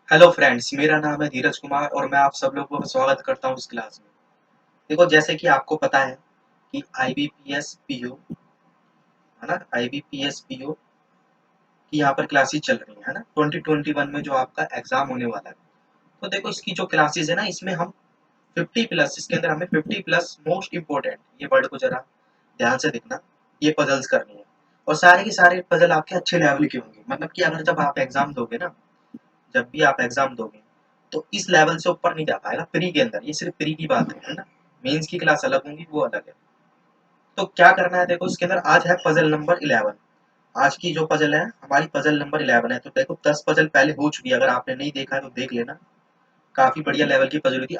Hello friends, मेरा नाम है धीरज कुमार और मैं आप सब लोगों का स्वागत करता हूँ इस क्लास में। देखो, जैसे कि आपको पता है कि आईबीपीएस पीओ है ना, आईबीपीएस पीओ की यहाँ पर क्लासेस चल रही है ना, 2021 में जो आपका एग्जाम होने वाला है। तो देखो, इसकी जो क्लासेस है ना, इसमें हम 50 प्लस, इसके अंदर हमें 50 प्लस मोस्ट इम्पोर्टेंट, ये वर्ड को जरा ध्यान से देखना, ये पजल्स करनी है। और सारे के सारे पजल आपके अच्छे लेवल के होंगे, मतलब कि अगर जब आप एग्जाम दोगे ना, जब भी आप एग्जाम दोगे तो इस लेवल से ऊपर नहीं जा पाएगा प्री के अंदर। ये सिर्फ प्री की बात है ना, मेंस की क्लास अलग होंगी, वो अलग है। तो क्या करना है, देखो इसके अंदर आज है पजल नंबर 11। आज की जो पजल है हमारी पजल नंबर 11 है। तो देखो 10 पजल पहले हो चुकी है, अगर आपने नहीं देखा है तो देख लेना। काफी बढ़िया लेवल की पजल हुई थी।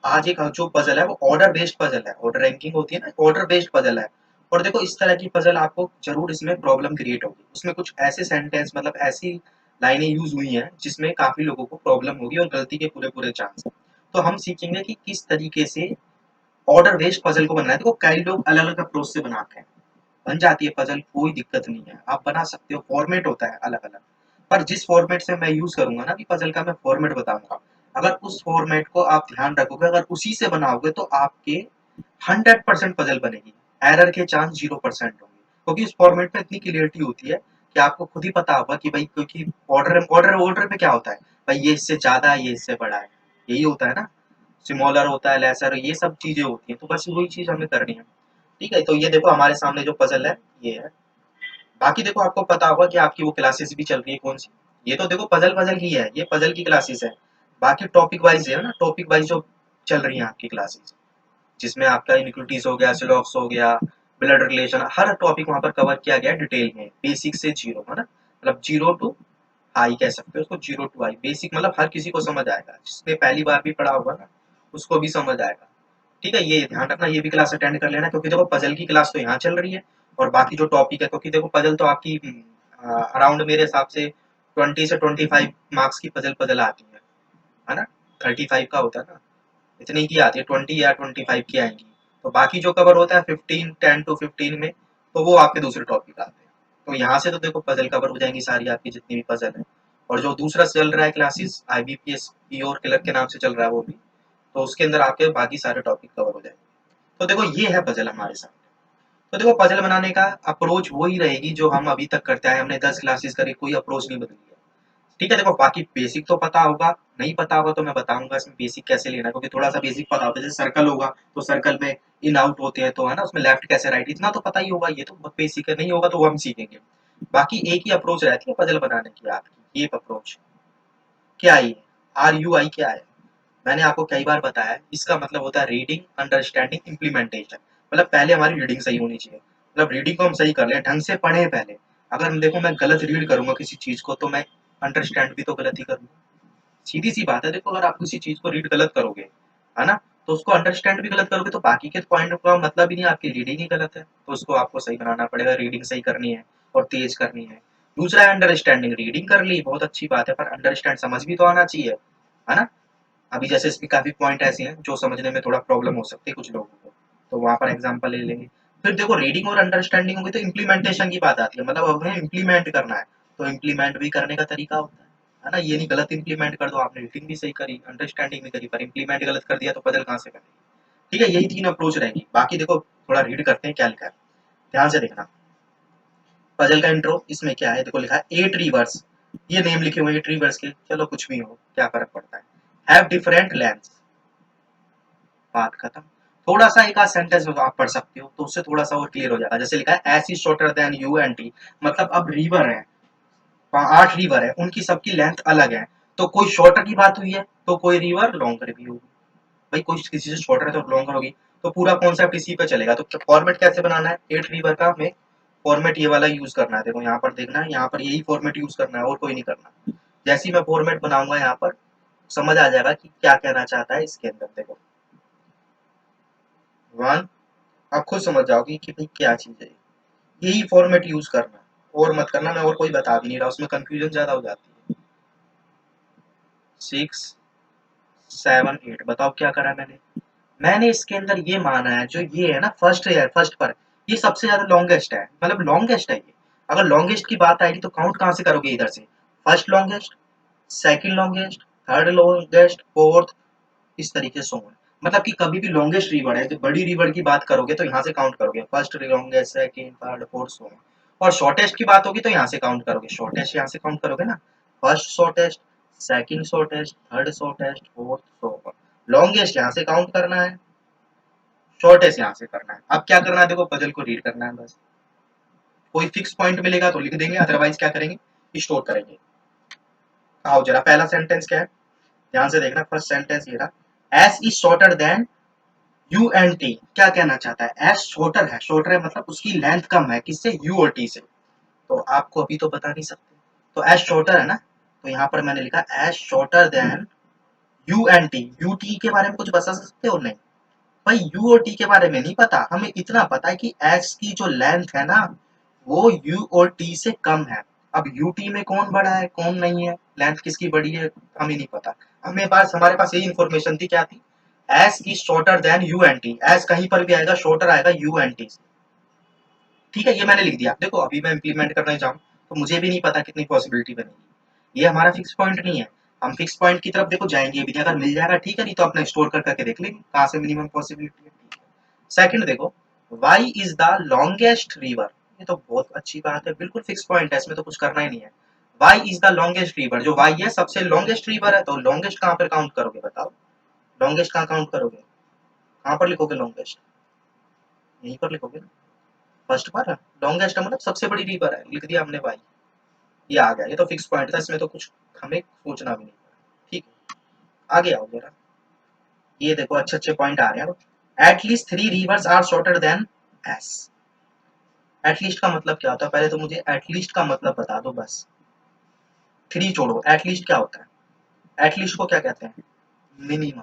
आज एक जो पजल है वो ऑर्डर बेस्ड पजल है, ऑर्डर रैंकिंग होती है ना, ऑर्डर बेस्ड पजल है। और देखो, इस तरह की पजल आपको जरूर इसमें प्रॉब्लम क्रिएट होगी। उसमें कुछ ऐसे सेंटेंस, मतलब ऐसी लाइनें यूज हुई हैं जिसमें काफी लोगों को प्रॉब्लम होगी और गलती के पूरे पूरे चांस। तो हम सीखेंगे कि किस तरीके से ऑर्डर बेस्ड पजल को बनाना है। देखो, कई लोग अलग अलग अप्रोच से बनाते हैं, बन जाती है पजल, कोई दिक्कत नहीं है, आप बना सकते हो। फॉर्मेट होता है अलग अलग, पर जिस फॉर्मेट से मैं यूज करूंगा ना, कि पजल का मैं फॉर्मेट बताऊंगा, अगर उस फॉर्मेट को आप ध्यान रखोगे, अगर उसी से बनाओगे तो आपके 100% पजल बनेगी। एरर के चांस 0% होंगे, क्योंकि उस फॉर्मेट में इतनी क्लियरिटी होती है कि आपको खुद ही पता होगा कि भाई, क्योंकि ऑर्डर ऑर्डर ऑर्डर में क्या होता है भाई, ये इससे ज्यादा है, ये इससे बड़ा है, यही होता है ना। स्मॉलर होता है, लेसर, ये सब चीजें होती हैं। तो बस वही चीज हमें करनी है। ठीक है, तो ये देखो हमारे सामने जो पजल है ये है। बाकी देखो, आपको पता होगा कि आपकी वो क्लासेस भी चल रही है कौन सी। ये तो देखो पजल पजल ही है, ये पजल की क्लासेस है। बाकी टॉपिक वाइज है ना, टॉपिक वाइज जो चल रही है आपकी क्लासेस, जिसमें आपका इनइक्विटीज हो गया, सिलॉक्स हो गया, ब्लड रिलेशन, हर टॉपिक वहां पर कवर किया गया डिटेल में, बेसिक से जीरो, है ना। मतलब जीरो टू हाई कह सकते हो उसको, जीरो टू हाई। बेसिक मतलब हर किसी को समझ आएगा, जिसने पहली बार भी पढ़ा होगा ना उसको भी समझ आएगा। ठीक है, ये ध्यान रखना, ये भी क्लास अटेंड कर लेना, क्योंकि देखो पजल की क्लास तो यहाँ चल रही है। और बाकी जो टॉपिक है, क्योंकि देखो पजल तो आपकी अराउंड मेरे हिसाब से 20 से 25 मार्क्स की पजल पजल आती है ना। 35 का होता है ना, इतनी की आती है, 20 या 25 की आएंगी। तो बाकी जो कवर होता है 15, 10 to 15 में, तो वो आपके दूसरे टॉपिक आते हैं। तो यहाँ से तो देखो पजल कवर हो जाएंगी सारी आपकी जितनी भी पजल है। और जो दूसरा चल रहा है क्लासेस, आईबीपीएस पीओ और क्लर्क के नाम से चल रहा है वो भी, तो उसके अंदर आपके बाकी सारे टॉपिक कवर हो जाएंगे। तो देखो, ये है पजल हमारे सामने। तो देखो, पजल बनाने का अप्रोच वही रहेगी जो हम अभी तक करते आए, हमने 10 क्लासेस करी, कोई अप्रोच नहीं बदली है। ठीक है, देखो बाकी बेसिक तो पता होगा, नहीं पता होगा तो मैं बताऊंगा इसमें बेसिक कैसे लेना है, क्योंकि थोड़ा सा बेसिक पता होता है। जैसे सर्कल होगा तो सर्कल में इन आउट होते हैं, तो है ना, उसमें लेफ्ट कैसे राइट, इतना तो पता ही होगा, ये तो बहुत बेसिक है, नहीं होगा तो वो हम सीखेंगे। बाकी एक ही अप्रोच रहती है पजल बनाने की आपकी, ये अप्रोच क्या है, RUI क्या है, मैंने आपको कई बार बताया है, इसका मतलब होता है रीडिंग, अंडरस्टैंडिंग, इम्प्लीमेंटेशन। मतलब पहले हमारी रीडिंग सही होनी चाहिए, मतलब रीडिंग को हम सही कर लें, ढंग से पढ़े पहले। अगर देखो मैं गलत रीड करूंगा किसी चीज को तो मैं अंडरस्टैंड भी तो गलत ही करूंगा। सीधी सी बात है। देखो, अगर आप किसी चीज को रीड गलत करोगे, है ना, तो उसको अंडरस्टैंड भी गलत करोगे, तो बाकी के पॉइंट का मतलब ही नहीं, आपकी रीडिंग ही गलत है। तो उसको आपको सही बनाना पड़ेगा, रीडिंग सही करनी है और तेज करनी है। दूसरा है अंडरस्टैंडिंग, रीडिंग कर ली बहुत अच्छी बात है, पर अंडरस्टैंड समझ भी तो आना चाहिए, है ना। अभी जैसे इसमें काफी पॉइंट ऐसे हैं जो समझने में थोड़ा प्रॉब्लम हो सकती है कुछ लोगों को, तो वहां पर एग्जांपल ले लेंगे। फिर देखो, रीडिंग और अंडरस्टैंडिंग होगी तो इम्प्लीमेंटेशन की बात आती है, मतलब अब हमें इम्प्लीमेंट करना है। तो इम्प्लीमेंट भी करने का तरीका होता है ना। ये नहीं गलत इम्प्लीमेंट कर दो, आपने रीडिंग भी सही करी, अंडरस्टैंडिंग भी करी, पर इम्प्लीमेंट गलत कर दिया तो बदल कहाँ से करेंगे। ठीक है, यही 3 अप्रोच रहेगी। बाकी देखो, थोड़ा रीड करते हैं क्या लिखा है, ध्यान से देखना। पजल का इंट्रो, इसमें क्या है, देखो लिखा है 8 रिवर्स। ये नेम लिखे हुए 8 रिवर्स के, चलो कुछ भी हो, क्या फर्क पड़ता है। हैव डिफरेंट लेंथ, बात खत्म। थोड़ा सा एक आध सेंटेंस आप पढ़ सकते हो तो उससे थोड़ा सा और क्लियर हो जाएगा। जैसे लिखा है S is shorter than you and T, मतलब अब रिवर है, 8 रिवर है, उनकी सबकी लेंथ अलग है। तो कोई शॉर्टर की बात हुई है तो कोई रिवर लॉन्गर भी होगी। भाई कोई किसी से शॉर्टर है तो लॉन्गर होगी, तो पूरा कॉन्सेप्ट इसी पे चलेगा। तो फॉर्मेट कैसे बनाना है, 8 रिवर का हमें फॉर्मेट ये वाला यूज करना है। देखो यहाँ पर देखना है, यहाँ पर यही फॉर्मेट यूज करना है और कोई नहीं करना। जैसे ही मैं फॉर्मेट बनाऊंगा यहाँ पर समझ आ जाएगा कि क्या कहना चाहता है इसके अंदर। देखो 1, आप खुद समझ जाओगे कि भाई क्या चीज है। यही फॉर्मेट यूज करना, और मत करना, मैं और कोई बता भी नहीं रहा, उसमें कंफ्यूजन ज्यादा हो जाती है। 6, 7, 8, बताओ क्या करा मैंने। मैंने इसके अंदर ये माना है, जो ये है ना फर्स्ट है, फर्स्ट पर ये सबसे ज्यादा लॉन्गेस्ट है, मतलब लॉन्गेस्ट है ये। अगर लॉन्गेस्ट की बात आएगी तो काउंट कहाँ से करोगे, इधर से first longest, second longest, third longest, fourth, इस तरीके से होंगे। मतलब कि कभी भी लॉन्गेस्ट रिवर है, जो बड़ी रिवर की बात करोगे तो यहाँ से काउंट करोगे, first longest, second, third, fourth, so on। और शॉर्टेस्ट की बात होगी तो यहाँ से काउंट करोगे, शॉर्टेस्ट यहाँ से काउंट करोगे ना, first shortest, second shortest, third shortest, fourth, so on। Longest यहाँ से काउंट करना है, शॉर्टेस्ट यहाँ से करना है। अब क्या करना है, देखो पजल को रीड करना है बस। कोई फिक्स पॉइंट मिलेगा तो लिख देंगे, अदरवाइज क्या करेंगे, स्टोर करेंगे। आओ जरा पहला सेंटेंस क्या है, ध्यान से देखना। फर्स्ट सेंटेंस ये रहा, S is shorter than you and T. क्या कहना चाहता है, एस शॉर्टर है मतलब उसकी लेंथ कम है, किससे, यू और टी से। तो आपको अभी तो बता नहीं सकते, तो एस शॉर्टर है ना, तो यहाँ पर मैंने लिखा S shorter than you and T. U T के बारे में कुछ बता सकते हो, नहीं भाई, यू और टी के बारे में नहीं पता, हमें इतना पता है कि एस की जो लेंथ है ना वो यू और टी से कम है। अब यू टी में कौन बड़ा है कौन नहीं है, लेंथ किसकी बड़ी है हमें नहीं पता। हमारे पास यही इंफॉर्मेशन थी, क्या थी, S is shorter than you and T. S कहीं पर भी आएगा, शॉर्टर आएगा यू एंड टी। ठीक है, ये मैंने लिख दिया। देखो अभी मैं इंप्लीमेंट करने जाऊँ तो मुझे भी नहीं पता कितनी पॉसिबिलिटी बनेगी, ये हमारा फिक्स पॉइंट नहीं है। हम फिक्स पॉइंट की तरफ देखो जाएंगे भी नहीं, अगर मिल जाएगा ठीक है, नहीं तो अपने स्टोर कर करके देख लेंगे कहाँ से मिनिमम पॉसिबिलिटी है। सेकंड देखो, Y is the longest river. ये तो बहुत अच्छी बात है, बिल्कुल फिक्स पॉइंट है, इसमें तो कुछ करना ही नहीं है। Y is the longest river, जो वाई है सबसे लॉन्गेस्ट रिवर है, तो लॉन्गेस्ट कहाँ पर काउंट करोगे बताओ, लॉन्गेस्ट कहाँ काउंट करोगे, कहाँ पर लिखोगे लॉन्गेस्ट, यहीं पर लिखोगे ना, फर्स्ट पर लॉन्गेस्ट मतलब सबसे बड़ी रिवर है, लिख दिया हमने वाई, ये आ गया, ये तो फिक्स पॉइंट था, इसमें तो कुछ हमें सोचना भी नहीं पड़ा। ठीक है, आगे आओ जरा, ये देखो अच्छे अच्छे पॉइंट आ रहे हैं। At least 3 rivers are shorter than S. At least का मतलब क्या होता है, पहले तो मुझे एटलीस्ट का मतलब बता दो बस, 3 छोड़ो, एटलीस्ट क्या होता है, एटलीस्ट को क्या कहते हैं, मिनिमम।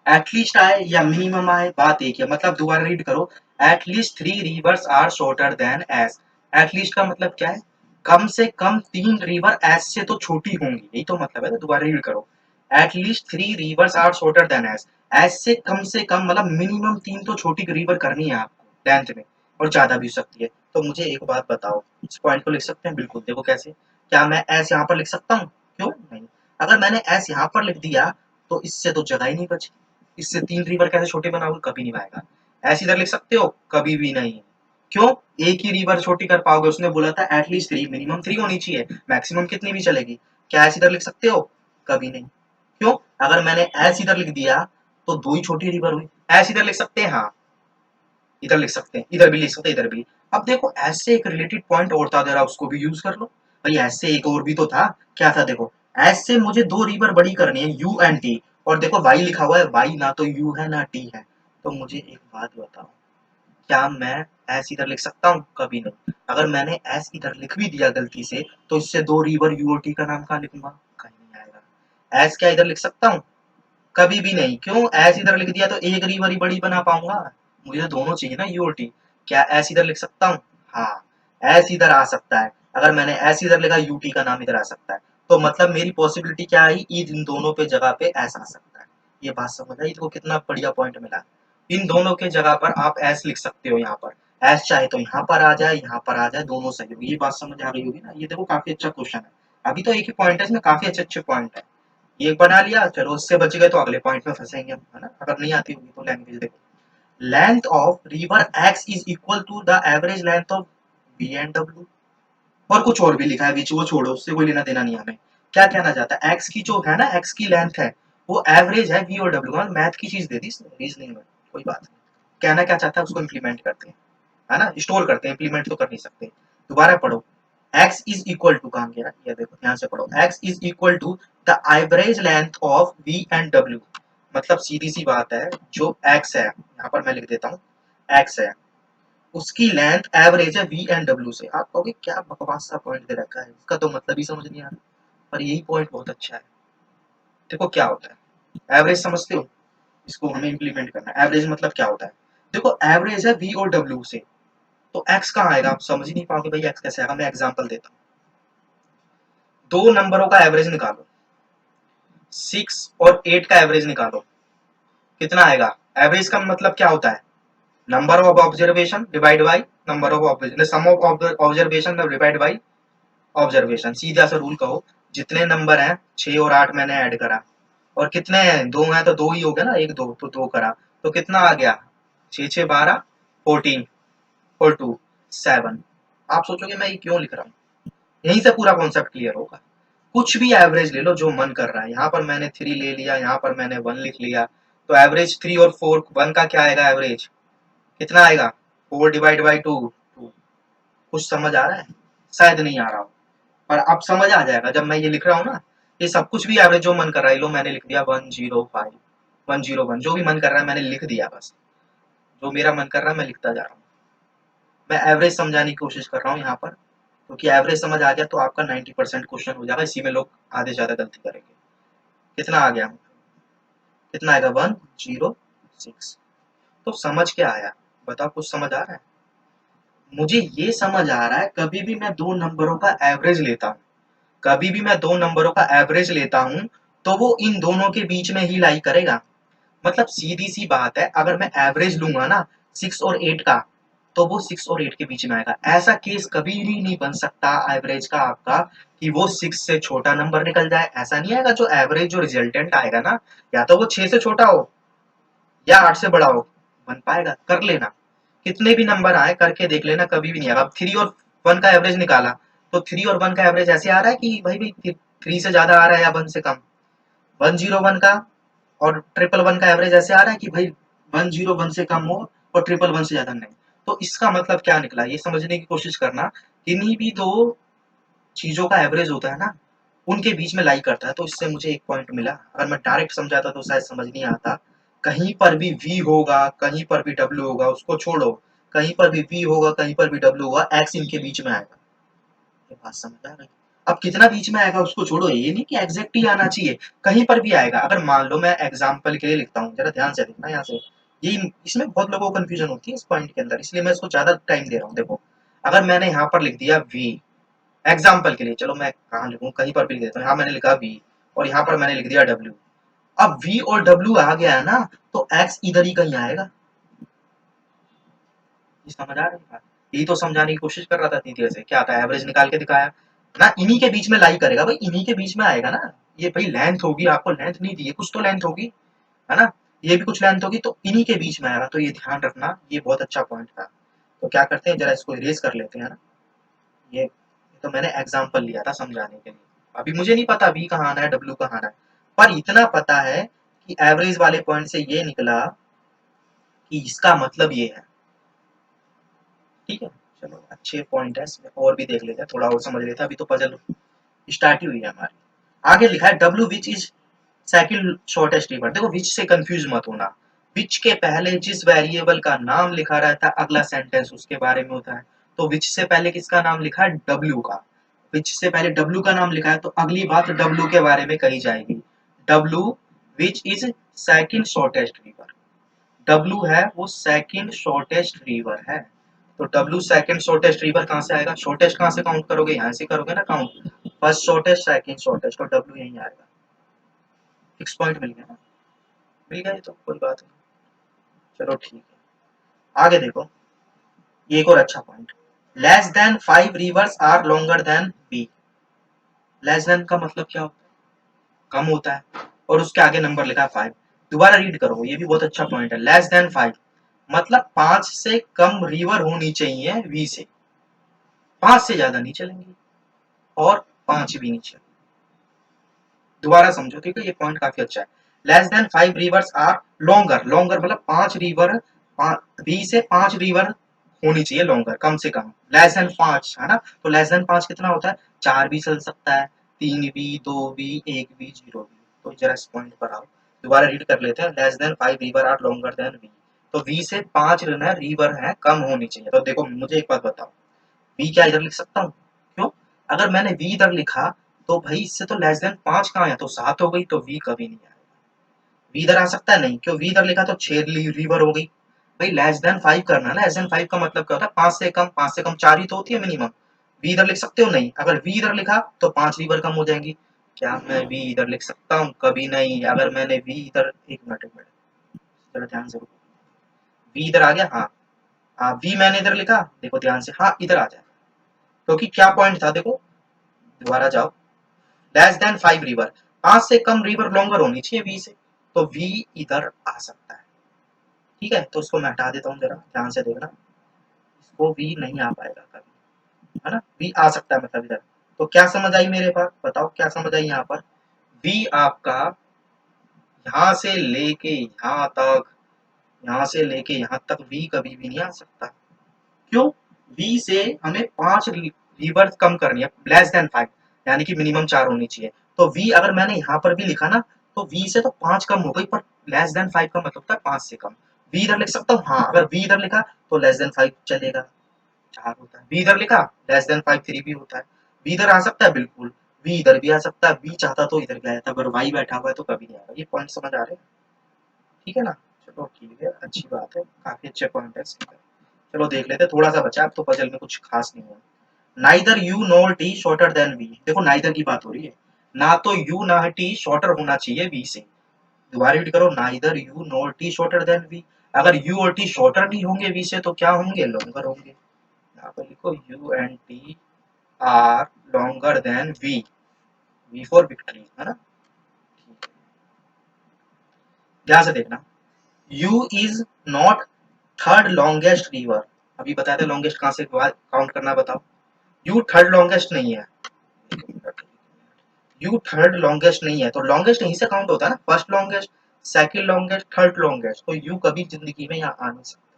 एटलीस्ट आए या मिनिमम आए बात एक है, मतलब दोबारा रीड करो, at least 3 rivers are shorter than S. At least का मतलब क्या है, कम से कम 3 रिवर एस से तो छोटी होंगी, यही तो मतलब है। दोबारा रीड करो, at least 3 rivers are shorter than S. S से कम मतलब मिनिमम 3 तो छोटी रिवर करनी है आपको लेंथ में, और ज्यादा भी हो सकती है। तो मुझे एक बात बताओ, इस पॉइंट को लिख सकते हैं, बिल्कुल देखो कैसे, क्या मैं एस यहाँ पर लिख सकता हूँ, क्यों नहीं। अगर मैंने एस यहाँ पर लिख दिया तो इससे तो जगह ही नहीं बची, इससे 3 रिवर कैसे छोटे बनाओगे, कभी नहीं आएगा। ऐसे इधर लिख सकते हो, कभी भी नहीं। क्यों, एक ही रिवर छोटी कर पाओगे, उसने बोला था एटलीस्ट 3, मिनिमम 3 होनी चाहिए, मैक्सिमम कितनी भी चलेगी। क्या ऐसे इधर लिख सकते हो, कभी नहीं। क्यों, अगर मैंने ऐसे इधर लिख दिया तो 2 ही छोटी रिवर हुई। ऐसे इधर लिख सकते हैं, हाँ इधर लिख सकते हैं, इधर भी लिख सकते हैं, इधर भी। अब देखो ऐसे एक रिलेटेड पॉइंट और था, जरा उसको भी यूज कर लो भाई। ऐसे एक और भी तो था, क्या था देखो, ऐसे मुझे 2 रिवर बड़ी करनी है, यू एंड टी, और देखो वाई लिखा हुआ है, वाई ना तो यू है ना टी है। तो मुझे एक बात बताओ, क्या मैं एस इधर लिख सकता हूँ, कभी नहीं। अगर मैंने एस इधर लिख भी दिया गलती से तो इससे 2 रिवर यू और टी का नाम कहाँ लिखूंगा, कहीं नहीं आएगा। एस क्या इधर लिख सकता हूँ, कभी भी नहीं। क्यों, एस इधर लिख दिया तो एक रिवर ही बड़ी बना पाऊंगा, मुझे तो दोनों चाहिए ना, यू और टी। क्या एस इधर लिख सकता हूँ, हाँ एस इधर आ सकता है। अगर मैंने एस इधर लिखा, यू टी का नाम इधर आ सकता है, तो मतलब मेरी पॉसिबिलिटी क्या आई, इन दोनों पे जगह पे एस आ सकता है। ये बात समझ आई, इसको कितना बढ़िया पॉइंट मिला। इन दोनों के जगह पर आप एस लिख सकते हो, यहाँ पर एस चाहे तो यहाँ पर आ जाए, यहाँ पर आ जाए, दोनों सही होगी। ये बात समझ आ गई होगी ना, ये देखो काफी अच्छा क्वेश्चन है। अभी तो एक ही पॉइंट है, इसमें काफी अच्छे अच्छे पॉइंट है। ये बना लिया, चलो उससे बच गए तो अगले पॉइंट में फंसेंगे हम, है ना। अगर नहीं आती होगी तो लैंग्वेज देखो, length of river X is equal to the average length of B and W. और कुछ और भी लिखा है बीच, वो छोड़ो, उससे कोई लेना देना नहीं हमें। क्या कहना चाहता है, एक्स की जो है ना, एक्स की लेंथ है वो एवरेज है वी और डब्ल्यू का, मैथ की चीज दे दी रीजनिंग में, कोई बात नहीं। कहना क्या चाहता है उसको इम्प्लीमेंट करते हैं, है ना, स्टोर करते हैं, इम्प्लीमेंट तो कर नहीं सकते। दोबारा पढ़ो, x इज इक्वल टू, कहाँ गया ये देखो, ध्यान से पढ़ो, x is equal to the average length of v and w। मतलब सीधी सी बात है, जो x है यहाँ पर मैं लिख देता हूँ, x है उसकी लेंथ एवरेज है v एंड w से। आप कहोगे क्या बकवास सा पॉइंट दे रखा है, इसका तो मतलब ही समझ नहीं आ रहा, पर यही पॉइंट बहुत अच्छा है। देखो क्या होता है, एवरेज समझते हो, इसको हमें इम्प्लीमेंट करना है। एवरेज मतलब क्या होता है, देखो एवरेज है v और w से, तो x कहाँ आएगा, आप समझ ही नहीं पाओगे भाई x कैसे आएगा। मैं एग्जांपल देता हूँ, दो नंबरों का एवरेज निकालो, 6 और 8 का एवरेज निकालो, कितना आएगा। एवरेज का मतलब क्या होता है, number of observation divide by number of observation, sum of observation divide by observation, सीधा सा रूल कहो। जितने नंबर हैं 6 और 8 मैंने ऐड करा, और कितने हैं, 2 हैं तो 2 ही हो गया ना, 1 2 तो 2 करा, तो कितना आ गया, 6 6 12 14 और 2 7। आप सोचोगे मैं ये क्यों लिख रहा हूँ, यहीं से पूरा कॉन्सेप्ट क्लियर होगा। कुछ भी एवरेज ले लो जो मन कर रहा है, यहाँ पर मैंने 3 ले लिया, यहाँ पर मैंने 1 लिख लिया, तो एवरेज 3 और 4 1 का क्या आएगा, एवरेज कितना आएगा, 4 डिवाइड बाई 2 2। कुछ समझ आ रहा है, शायद नहीं आ रहा हो, पर अब समझ आ जाएगा जब मैं ये लिख रहा हूँ ना। ये सब कुछ भी एवरेज जो मन कर रहा है, लो मैंने लिख दिया 105 101, जो भी मन कर रहा है मैंने लिख दिया, बस जो मेरा मन कर रहा है मैं लिखता जा रहा हूँ। मैं एवरेज समझाने की कोशिश कर रहा हूँ यहाँ पर, क्योंकि एवरेज समझ आ गया तो आपका 90% क्वेश्चन हो जाएगा, इसी में लोग आधे ज्यादा गलती करेंगे। कितना आ गया, कितना आएगा 106। तो समझ क्या आया, बताओ कुछ समझ आ रहा है। मुझे ये समझ आ रहा है, कभी भी मैं दो नंबरों का एवरेज लेता हूँ, कभी भी मैं दो नंबरों का एवरेज लेता हूँ, तो वो इन दोनों के बीच में ही लाई करेगा। मतलब सीधी सी बात है, अगर मैं एवरेज लूंगा ना 6 और 8 का, तो वो 6 और 8 के बीच में आएगा। ऐसा केस कभी भी नहीं बन सकता एवरेज का आपका कि वो 6 से छोटा नंबर निकल जाए, ऐसा नहीं आएगा। जो एवरेज जो रिजल्टेंट आएगा ना, या तो वो 6 से छोटा हो या 8 से बड़ा हो, बन पाएगा, कर लेना। कितने भी नंबर आए करके देख लेना, कभी भी नहीं आएगा। अब 3 और 1 का एवरेज निकाला, तो 3 और 1 का एवरेज ऐसे आ रहा है कि भाई 3 से ज्यादा आ रहा है या 1 से कम। 101 का और 111 का एवरेज ऐसे आ रहा है कि भाई 101 से कम हो और 111 से ज्यादा नहीं। तो इसका मतलब क्या निकला, ये समझने की कोशिश करना। किन्हीं भी दो चीजों का एवरेज होता है ना, उनके बीच में लाई करता है। तो इससे मुझे एक पॉइंट मिला। अगर मैं डायरेक्ट समझाता तो शायद समझ नहीं आता। कहीं पर भी v होगा, कहीं पर भी w होगा, उसको छोड़ो। कहीं पर भी v होगा, कहीं पर भी w होगा, x इनके बीच में आएगा। ये बात समझ आ रही। अब कितना बीच में आएगा उसको छोड़ो, ये नहीं कि एग्जैक्ट ही आना चाहिए, कहीं पर भी आएगा। अगर मान लो मैं एग्जाम्पल के लिए लिखता हूँ, जरा ध्यान से देखना यहाँ से, ये इसमें बहुत लोगों को कंफ्यूजन होती है इस पॉइंट के अंदर, इसलिए मैं इसको ज्यादा टाइम दे रहा हूँ। देखो, अगर मैंने यहाँ पर लिख दिया v, एग्जाम्पल के लिए, चलो मैं कहाँ लिखूँ, कहीं पर भी लिख देता हूँ। यहाँ मैंने लिखा v और यहाँ पर मैंने लिख दिया w। अब v और w आ गया है ना, तो x इधर ही कहीं आएगा। ये समझ आ रही है, यही तो समझाने की कोशिश कर रहा था इतनी देर से। क्या था, एवरेज निकाल के दिखाया ना, इन्हीं के बीच में लाई करेगा भाई, इन्हीं के बीच में आएगा ना। ये भाई लेंथ होगी, आपको लेंथ नहीं दी है, कुछ तो लेंथ होगी, है ना, ये भी कुछ लेंथ होगी, तो इन्हीं के बीच में आएगा। तो ये ध्यान रखना, ये बहुत अच्छा पॉइंट था। तो क्या करते हैं, जरा इसको इरेज कर लेते हैं ना। ये तो मैंने एग्जाम्पल लिया था समझाने के लिए। अभी मुझे नहीं पता बी कहाँ आना है, डब्ल्यू कहाँ आना है, पर इतना पता है कि एवरेज वाले पॉइंट से ये निकला कि इसका मतलब ये है। ठीक है, चलो अच्छे पॉइंट है, इसमें और भी देख लेते हैं, थोड़ा और समझ लेते हैं। अभी तो पजल स्टार्ट ही हुई है हमारी। आगे लिखा है W which is second shortest river. देखो, विच से कंफ्यूज मत होना। विच के पहले जिस वेरिएबल का नाम लिखा रहता है, अगला सेंटेंस उसके बारे में होता है। तो विच से पहले किसका नाम लिखा है, डब्ल्यू का। विच से पहले डब्ल्यू का नाम लिखा है, तो अगली बात डब्ल्यू के बारे में कही जाएगी। W which is second shortest river. W है वो सेकंड शॉर्टेस्ट रिवर है। तो डब्ल्यू सेकंड शॉर्टेस्ट रिवर कहाँ से आएगा, शॉर्टेस्ट कहाँ से काउंट करोगे, यहाँ से करोगे ना count. First shortest, second shortest, और डब्ल्यू यहीं आएगा। फिक्स पॉइंट मिल गया ना, मिल गया, तो कोई बात नहीं। चलो ठीक है, आगे देखो, ये एक और अच्छा point. Less than 5 rivers are longer than B. Less than का मतलब क्या होता है, कम होता है, और उसके आगे नंबर लिखा है 5। दोबारा रीड करो, ये भी बहुत अच्छा पॉइंट है। लेस देन 5 मतलब 5 से कम रिवर होनी चाहिए वी से, 5 से ज्यादा नहीं चलेंगी और 5 भी नहीं चलेंगी। दोबारा समझो, ठीक है, ये पॉइंट काफी अच्छा है। Less than 5 rivers are longer, longer मतलब 5 रिवर, बी से 5 रिवर होनी चाहिए लॉन्गर, कम से कम। लेस देन 5 है ना, तो लेस देन 5 कितना होता है, 4 भी चल सकता है, 3 भी, 2 भी, 1 भी, 0 भी। तो जरा इस पॉइंट पर आओ, दोबारा रीड कर लेते हैं। Less than 5 river are longer than V, तो वी से 5 रिवर है कम होनी चाहिए। तो देखो, मुझे एक बात बताओ, वी क्या इधर लिख सकता हूँ, क्यों, अगर मैंने वी इधर लिखा, तो भाई इससे तो लेस देन 5 कहाँ है, तो 7 हो गई, तो वी कभी नहीं आएगा। वी इधर आ सकता है, नहीं, क्यों, वी इधर लिखा तो 6 रिवर हो गई। भाई लेस देन 5 करना है ना, लेस देन 5 का मतलब क्या होता है, 5 से कम, 5 से कम 4 ही तो होती है मिनिमम। वी इधर लिख सकते हो, नहीं, अगर वी इधर लिखा तो 5 रिवर कम हो जाएंगी। क्या मैं वी इधर लिख सकता हूँ, कभी नहीं। अगर मैंने वी इधर, एक मिनट जरा ध्यान से, वी इधर आ गया, हाँ, हाँ वी मैंने इधर लिखा, देखो ध्यान से, हाँ इधर आ जाए, क्योंकि क्या पॉइंट था देखो, दोबारा जाओ, लेस देन 5 रिवर, 5 से कम रिवर लॉन्गर होनी चाहिए वी से, तो वी इधर आ सकता है। ठीक है, तो उसको मैं हटा देता हूँ, जरा ध्यान से देखना, इसको वी नहीं आ पाएगा कभी, है ना, वी आ सकता है मतलब इधर। तो क्या समझ आई मेरे पास, बताओ क्या समझ आई यहाँ पर, वी आपका यहाँ से लेके यहाँ तक, यहाँ से लेके यहाँ तक वी कभी भी नहीं आ सकता। क्यों, वी से हमें 5 रिवर्स कम करनी है, लेस देन 5, यानी कि मिनिमम 4 होनी चाहिए। तो वी अगर मैंने यहाँ पर भी लिखा ना, तो वी से तो 5 कम हो गई, पर लेस देन 5 का मतलब था 5 से कम। वी इधर लिख सकता हूँ, हाँ, अगर वी इधर लिखा तो लेस देन 5 चलेगा, 4 होता है। वी इधर लिखा, लेस देन 5 3 भी होता है। वी इधर आ सकता है बिल्कुल, वी इधर भी आ सकता है, वी चाहता तो इधर भी आया था, अगर वाई बैठा हुआ है तो कभी नहीं आएगा। ये पॉइंट समझ आ रहे हैं, ठीक है ना। चलो ठीक है, अच्छी बात है, काफी अच्छे पॉइंट है इसके। चलो देख लेते हैं, थोड़ा सा बचा, अब तो पजल में कुछ खास नहीं है। Neither U nor T shorter than V, देखो नाइदर की बात हो रही है, ना तो यू ना टी शॉर्टर होना चाहिए वी से। दोबारा रीड करो, neither U nor T shorter than V, अगर यू और टी शॉर्टर नहीं होंगे वी से तो क्या होंगे, लॉन्गर होंगे। यहाँ पर लिखो U and T are longer than V for victory, है ना। ध्यान से देखना, U is not third longest river, अभी बताया था लॉन्गेस्ट कहाँ से काउंट करना, बताओ। यू थर्ड लॉन्गेस्ट नहीं है, यू थर्ड लॉन्गेस्ट नहीं है, तो लॉन्गेस्ट यहीं से काउंट होता है ना, first longest, second longest, third longest, तो यू कभी जिंदगी में यहाँ आ नहीं सकता,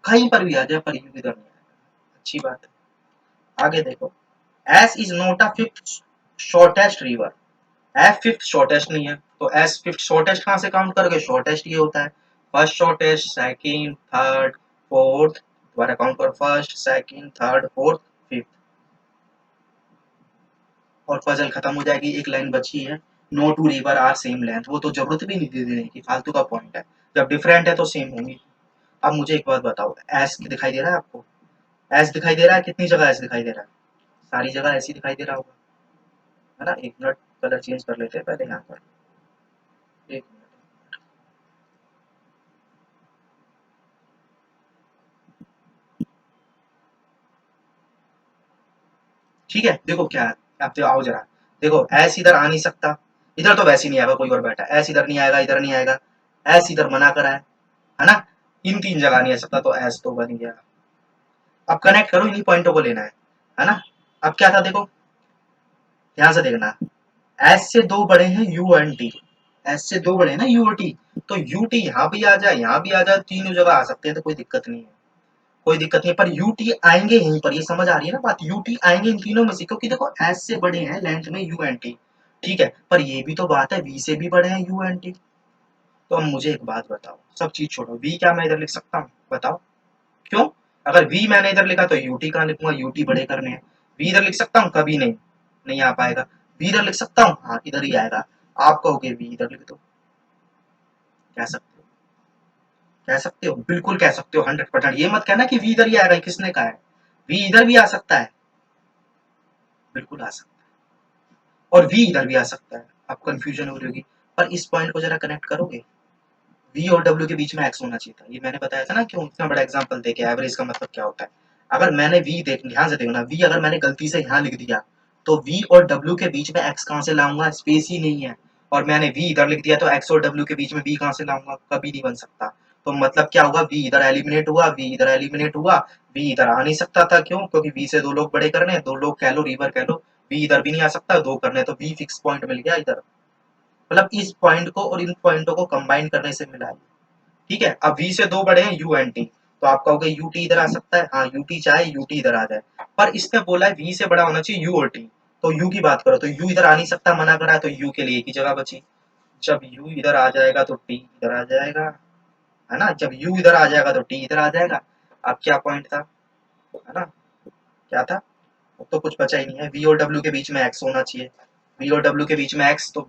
कहीं पर भी आ जाए पर यू इधर नहीं आएगा। अच्छी बात है, आगे देखो, S is not a fifth shortest river, F fifth shortest नहीं है, तो एस फिफ्थ शॉर्टेस्ट कहाँ से काउंट करोगे, शॉर्टेस्ट ये होता है, first shortest, second, third, fourth, दोबारा काउंट करो, first, second, third, fourth, fifth, और पजल खत्म हो जाएगी। एक लाइन बची है, no two river are same length, वो तो जरूरत भी नहीं देने की, फालतू का पॉइंट है, जब डिफरेंट है तो सेम होंगी। अब मुझे एक बात बताओ, एस दिखाई दे रहा है आपको, एस दिखाई दे रहा है, कितनी जगह एस दिखाई दे रहा है, सारी जगह ऐसी दिखाई दे रहा होगा, है ना। एक मिनट, कलर चेंज कर लेते हैं पहले यहाँ पर, एक मिनट, ठीक है, देखो क्या है, आप तो आओ जरा, देखो एस इधर आ नहीं सकता, इधर तो वैसे ही नहीं आएगा, कोई और बैठा, एस इधर नहीं आएगा, इधर नहीं आएगा, एस इधर मना करा है ना, इन 3 जगह नहीं आ सकता, तो एस तो बन गया। अब कनेक्ट करो, इन्हीं पॉइंटों को लेना है ना। अब क्या था देखो, ध्यान से देखना, एस से दो बड़े हैं यू एंड टी, एस से दो बड़े हैं ना यू और टी, तो यू टी यहाँ भी आ जाए, यहाँ भी आ जाए, तीनों जगह आ सकते हैं, तो कोई दिक्कत नहीं है, कोई दिक्कत नहीं है, पर यूटी आएंगे यहीं पर, ये समझ आ रही है ना बात, यूटी आएंगे इन तीनों में से, क्योंकि देखो एस से बड़े हैं लेंथ में यू एंड टी, ठीक है, पर ये भी तो बात है, वी से भी बड़े हैं यू एंड टी। तो अब मुझे एक बात बताओ, सब चीज छोड़ो, वी क्या मैं इधर लिख सकता हूँ, बताओ, क्यों, अगर वी मैंने इधर लिखा तो यूटी कहाँ लिखूंगा, यूटी बड़े करने हैं, वी इधर लिख सकता हूँ, कभी नहीं, नहीं आ पाएगा। वी इधर लिख सकता हूँ, हाँ इधर ही आएगा, आप कहोगे वी इधर लिख दो, कह सकते हो, कह सकते हो, बिल्कुल कह सकते हो, 100%, ये मत कहना कि वी इधर ही आएगा, किसने कहा है, वी इधर भी आ सकता है, बिल्कुल आ सकता है, और वी इधर भी आ सकता है, आप कंफ्यूजन हो रही होगी, पर इस पॉइंट को जरा कनेक्ट करोगे, वी और डब्ल्यू के बीच में एक्स होना चाहिए था, ये मैंने बताया था ना, क्यों इतना बड़ा एग्जांपल देके एवरेज का मतलब क्या होता है। अगर मैंने वी देख, ध्यान से देखना, वी अगर मैंने गलती से यहाँ लिख दिया, तो वी और डब्ल्यू के बीच में एक्स कहाँ से लाऊंगा, स्पेस ही नहीं है, और मैंने वी इधर लिख दिया तो एक्स और डब्ल्यू के बीच में वी कहाँ से लाऊंगा, कभी नहीं बन सकता। तो मतलब क्या होगा, वी इधर एलिमिनेट हुआ, वी इधर एलिमिनेट हुआ, वी इधर आ नहीं सकता था, क्यों, क्योंकि वी से दो लोग बड़े करने, दो लोग कह लो, रिवर कह लो, वी इधर भी नहीं आ सकता, दो करने, तो वी फिक्स पॉइंट मिल गया इधर, मतलब इस पॉइंट को और इन पॉइंटों को कंबाइन करने से मिला है। ठीक है, अब वी से दो बड़े हैं यू एंड टी, तो आप कहोगे यू टी इधर आ सकता है, हाँ यू टी चाहे यू टी इधर आ जाए, पर इसने बोला है वी से बड़ा होना चाहिए यू और टी, तो यू की बात करो, तो यू इधर आ नहीं सकता, मना करा है, तो यू के लिए एक ही जगह बची, जब यू इधर आ जाएगा तो टी इधर आ जाएगा, है ना, जब यू इधर आ जाएगा तो टी इधर आ जाएगा। अब क्या पॉइंट था, है ना, क्या था, अब तो कुछ बचा ही नहीं है, वी और डब्ल्यू के बीच में एक्स होना चाहिए, वी और डब्ल्यू के बीच में एक्स तो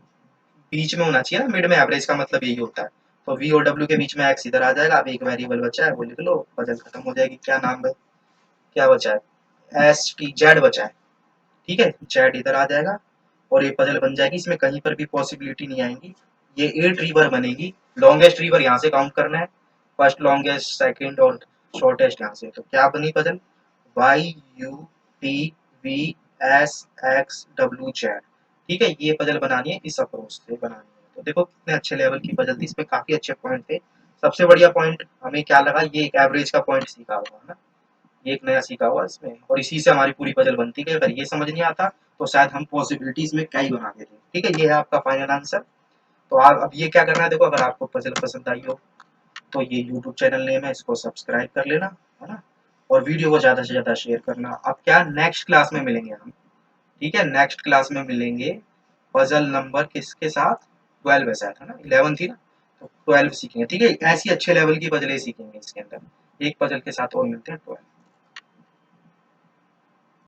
बीच में होना चाहिए ना, मिड में, एवरेज का मतलब यही होता है, तो वी और डब्ल्यू के बीच में एक्स इधर आ जाएगा, अब एक वेरिएबल बचा है वो लिख लो, पजल खत्म हो जाएगी। क्या नाम है, क्या बचा है, एस टी जेड बचा है, ठीक है, जेड इधर आ जाएगा, और ये पजल बन जाएगी, इसमें कहीं पर भी पॉसिबिलिटी नहीं आएगी, ये 8 रिवर बनेगी, लॉन्गेस्ट रिवर यहाँ से काउंट करना है, फर्स्ट लॉन्गेस्ट, सेकंड और शॉर्टेस्ट यहाँ से, तो क्या बनी puzzle, why U T V S x W Z, ठीक है, ये पजल बनानी है, इस अप्रोच से बनानी है। तो देखो कितने अच्छे लेवल की पजल थी, इसमें काफी अच्छे पॉइंट थे। सबसे बढ़िया पॉइंट हमें क्या लगा, ये एक एवरेज का पॉइंट सीखा हुआ है ना, ये एक नया सीखा हुआ इसमें, और इसी से हमारी पूरी पजल बनती गई। अगर ये समझ नहीं आता तो शायद हम पॉसिबिलिटीज में क्या ही बना देते। ठीक है, ये है आपका फाइनल आंसर। तो आप अब ये क्या करना है, देखो अगर आपको पजल पसंद आई हो तो ये यूट्यूब चैनल नेम है, इसको सब्सक्राइब कर लेना, है ना, और वीडियो को ज़्यादा से ज़्यादा शेयर करना। अब क्या नेक्स्ट क्लास में मिलेंगे हम, ठीक है, नेक्स्ट क्लास में मिलेंगे पजल नंबर किसके साथ, 12 है शायद, है ना, 11 थी ना, तो 12 सीखेंगे। ठीक है, ऐसी अच्छे लेवल की पजलें सीखेंगे इसके अंदर, एक पजल के साथ और मिलते हैं 12।